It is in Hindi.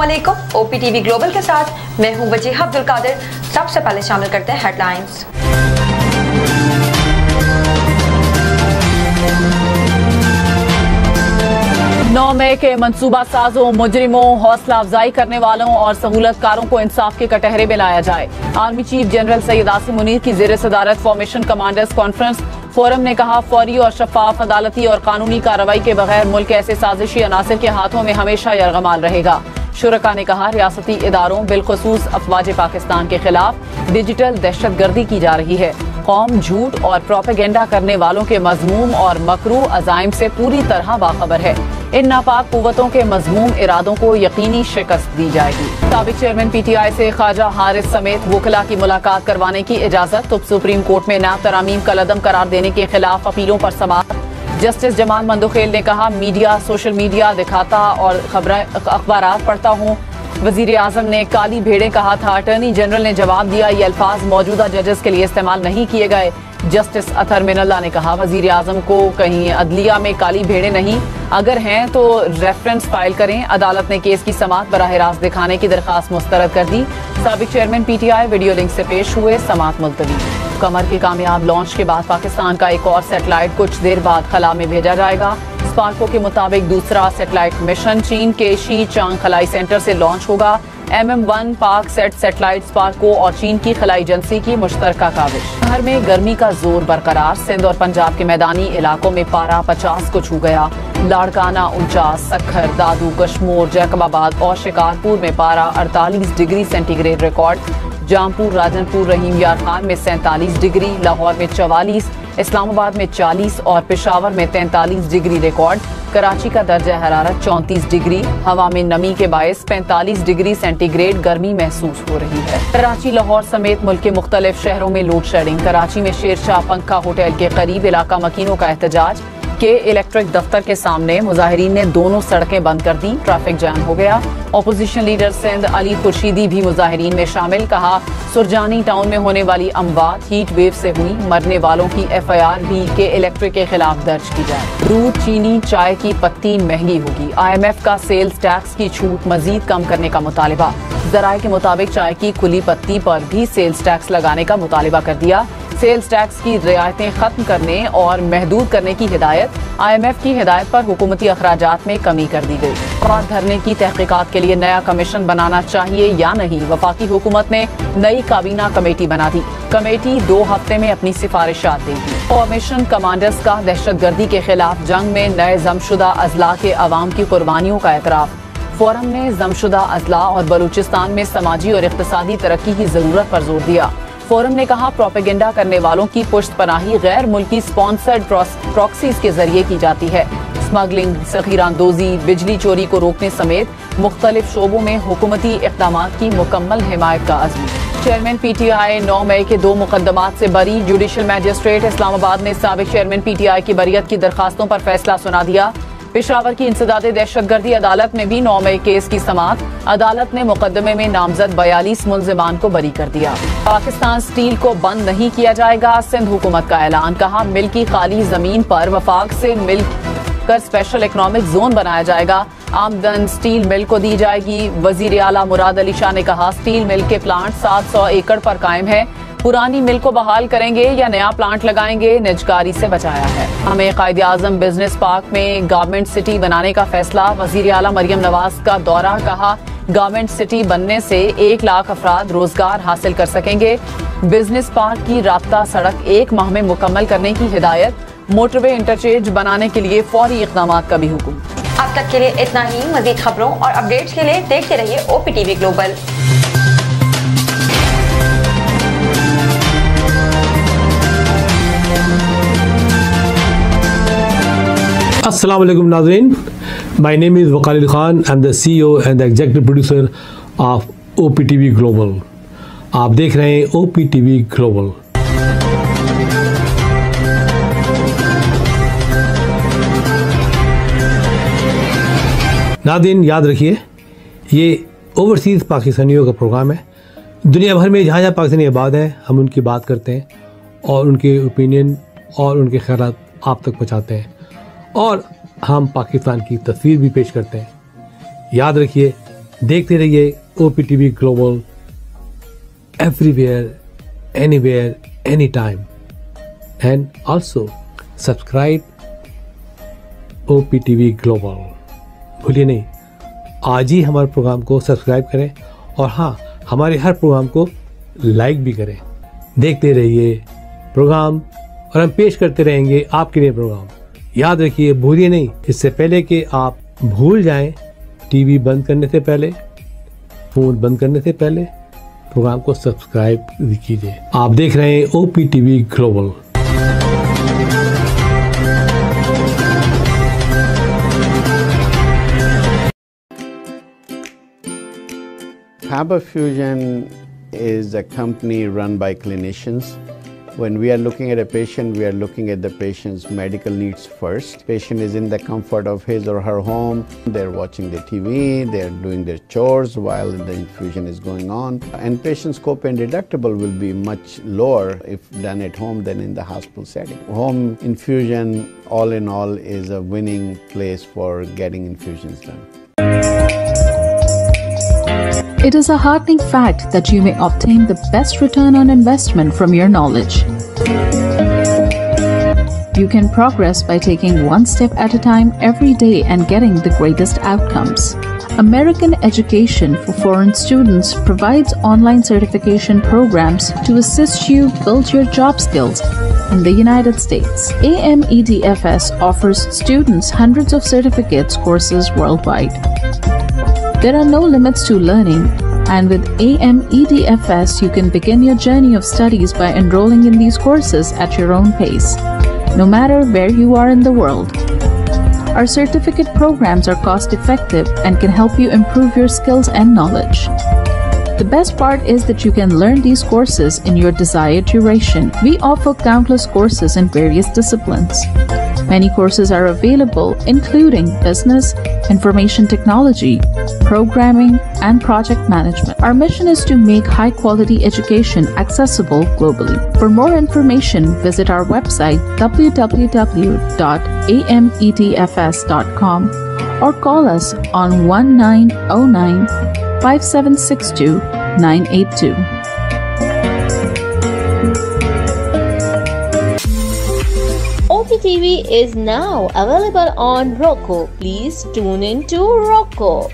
अस्सलामुअलैकुम। OPTV ग्लोबल के साथ मैं हूं वजीह अब्दुल कादिर। सबसे पहले शामिल करते हैं हेडलाइंस। 9 मई के मंसूबा साजों, मुजरिमों, हौसला अफजाई करने वालों और सहूलतकारों को इंसाफ के कटहरे में लाया जाए। Army chief general Syed Asim Munir की जेर सदारत फॉर्मेशन कमांडर्स कॉन्फ्रेंस। फोरम ने कहा, फौरी और शफाफ, अदालती और कानूनी कार्रवाई के बगैर मुल्क ऐसे साजिशी अनासर के हाथों में हमेशा यरगमाल रहेगा। शुरका ने कहा, रियासती इदारों बिलखुसूस अफवाज पाकिस्तान के खिलाफ डिजिटल दहशतगर्दी की जा रही है। कौम झूठ और प्रोपेगेंडा करने वालों के मजमूम और मकरू अजाइम से पूरी तरह बाखबर है। इन नापाक कुव्वतों के मजमूम इरादों को यकीनी शिकस्त दी जाएगी। साबिक चेयरमैन PTI से ख्वाजा हारिस समेत वकला की मुलाकात करवाने की इजाजत। तो सुप्रीम कोर्ट में नया तरामीम कलअदम करार देने के खिलाफ अपीलों पर समाअत। जस्टिस जमाल मंदोखेल ने कहा, मीडिया सोशल मीडिया दिखाता और अखबारात पढ़ता हूँ। वजीर आजम ने काली भेड़ें कहा था, अटॉर्नी जनरल ने जवाब दिया, ये अल्फाज मौजूदा जजेस के लिए इस्तेमाल नहीं किए गए। जस्टिस अतर मिनल्ला ने कहा, वजीर आजम को कहीं अदलिया में काली भेड़ें नहीं, अगर हैं तो रेफरेंस फाइल करें। अदालत ने केस की समाअत बराह रास्त दिखाने की दरखास्त मुस्तरद कर दी। साबिक चेयरमैन PTI वीडियो लिंक से पेश हुए, समाअत मुलतवी। कमर के कामयाब लॉन्च के बाद पाकिस्तान का एक और सैटेलाइट कुछ देर बाद खला में भेजा जाएगा। स्पार्को के मुताबिक दूसरा सैटेलाइट मिशन चीन के शी चांग खलाई सेंटर से लॉन्च होगा। MM1 पाक सैटेलाइट स्पार्को और चीन की खलाई एजेंसी की मुश्तरका काविश। शहर में गर्मी का जोर बरकरार। सिंध और पंजाब के मैदानी इलाकों में पारा 50 को छू गया। लाड़काना 49, सखर, दादू, कश्मोर, जैकबाबाद और शिकारपुर में पारा 48 degree centigrade record. Jampur, Rajanpur, Rahim Yar Khan में 47 डिग्री, लाहौर में 44, इस्लामाबाद में 40 और पेशावर में 43 डिग्री रिकॉर्ड। कराची का दर्जा हरारत 34 डिग्री। हवा में नमी के बायस 45 डिग्री सेंटीग्रेड गर्मी महसूस हो रही है। कराची, लाहौर समेत मुल्क के मुख्तलिफ शहरों में लोड शेडिंग। कराची में शेरशाह पंखा होटल के करीब इलाका मकीनों का एहतजाज। के इलेक्ट्रिक दफ्तर के सामने मुजाहिरीन ने दोनों सड़कें बंद कर दी, ट्रैफिक जाम हो गया। ऑपोजिशन लीडर सिंध अली खुर्शीदी भी मुजाहिरीन में शामिल। कहा, सुरजानी टाउन में होने वाली अमवात हीट वेव से हुई, मरने वालों की FIR भी के इलेक्ट्रिक के खिलाफ दर्ज की जाए। दूध, चीनी, चाय की पत्ती महंगी होगी। IMF का सेल्स टैक्स की छूट मजीद कम करने का मुतालिबा। जराये के मुताबिक चाय की खुली पत्ती पर भी सेल्स टैक्स लगाने का मुतालिबा कर दिया। सेल्स टैक्स की रियायतें खत्म करने और महदूद करने की हिदायत। IMF की हिदायत पर हुकूमती अखराजात में कमी कर दी गई। अफराद धरने की तहकीकात के लिए नया कमीशन बनाना चाहिए या नहीं, वफाकी हुकूमत ने नई काबीना कमेटी बना दी। कमेटी 2 हफ्ते में अपनी सिफारिशात देगी। फॉर्मेशन कमांडर्स का दहशतगर्दी के खिलाफ जंग में नए जमशुदा अजला के अवाम की कुर्बानियों का एतराफ। फोरम ने जमशुदा अजला और बलूचिस्तान में समाजी और इक्तिसादी तरक्की की जरूरत पर जोर दिया। फोरम ने कहा, प्रोपेगेंडा करने वालों की पुश्त पनाही गैर मुल्की स्पॉन्सर्ड प्रॉक्सीज के जरिए की जाती है। स्मगलिंग, ज़ख़ीरांदोज़ी, बिजली चोरी को रोकने समेत मुख्तलिफ शोबों में हुकूमती इक़दामात की मुकम्मल हिमायत का अज़्म। चेयरमैन PTI 9 मई के 2 मुकदमात से बरी। जुडिशल मैजिस्ट्रेट इस्लामाबाद ने साबिक चेयरमैन PTI की बरियत की दरखास्तों पर फैसला सुना दिया। पेशावर की इंसदादे दहशतगर्दी अदालत में भी 9 मई केस की समाअत। अदालत ने मुकदमे में नामजद 42 मुल्जिमान को बरी कर दिया। पाकिस्तान स्टील को बंद नहीं किया जाएगा, सिंध हुकूमत का ऐलान। कहा, मिल की खाली जमीन पर वफाक से मिल कर स्पेशल इकोनॉमिक जोन बनाया जाएगा। आमदन स्टील मिल को दी जाएगी। वजीर आला मुराद अली शाह ने कहा, स्टील मिल के प्लांट 700 एकड़ पर कायम है। पुरानी मिल को बहाल करेंगे या नया प्लांट लगाएंगे, निजकारी से बचाया है। हमें कायदे आजम बिजनेस पार्क में गवर्नमेंट सिटी बनाने का फैसला। वजीर आला मरियम नवाज का दौरा। कहा, गवर्नमेंट सिटी बनने से 1 लाख अफराद रोजगार हासिल कर सकेंगे। बिजनेस पार्क की राब्ता सड़क 1 माह में मुकम्मल करने की हिदायत। मोटरवे इंटरचेंज बनाने के लिए फौरी इक़दाम का भी हुक्म। अब तक के लिए इतना ही। मजीद खबरों और अपडेट्स के लिए देखते रहिए OPTV ग्लोबल। अस्सलाम वालेकुम नाज़रीन, my name is Wakal Khan. I am the CEO and the executive producer of OPTV global. आप देख रहे हैं OPTV ग्लोबल। नाज़रीन, याद रखिए, ये ओवरसीज़ पाकिस्तानियों का प्रोग्राम है। दुनिया भर में जहाँ जहाँ पाकिस्तानी आबाद हैं, हम उनकी बात करते हैं और उनके ओपिनियन और उनके ख़यालात आप तक पहुँचाते हैं और हम पाकिस्तान की तस्वीर भी पेश करते हैं। याद रखिए, देखते रहिए OPTV global, everywhere, anywhere, any time, and also subscribe OPTV global. भूलिए नहीं, आज ही हमारे प्रोग्राम को सब्सक्राइब करें और हाँ, हमारे हर प्रोग्राम को लाइक भी करें। देखते रहिए प्रोग्राम और हम पेश करते रहेंगे आपके लिए प्रोग्राम। याद रखिए, भूलिए नहीं, इससे पहले कि आप भूल जाएं, टीवी बंद करने से पहले, फोन बंद करने से पहले प्रोग्राम को सब्सक्राइब कीजिए। आप देख रहे हैं OPTV global. Faber Fusion is a company run by clinicians. When we are looking at a patient, we are looking at the patient's medical needs first. Patient is in the comfort of his or her home. They're watching the TV, they're doing their chores while the infusion is going on. And patient's copay and deductible will be much lower if done at home than in the hospital setting. Home infusion, all in all, is a winning place for getting infusions done. It is a heartening fact that you may obtain the best return on investment from your knowledge. You can progress by taking one step at a time every day and getting the greatest outcomes. American Education for Foreign Students provides online certification programs to assist you build your job skills in the United States. AMEDFS offers students hundreds of certificates courses worldwide. There are no limits to learning, and with AMEDFS, you can begin your journey of studies by enrolling in these courses at your own pace, no matter where you are in the world. Our certificate programs are cost-effective and can help you improve your skills and knowledge. The best part is that you can learn these courses in your desired duration. We offer countless courses in various disciplines. Many courses are available, including business, information technology, programming, and project management. Our mission is to make high-quality education accessible globally. For more information, visit our website www.amedfs.com or call us on 1909-5762-982. OPTV is now available on Roku. Please tune in to Roku.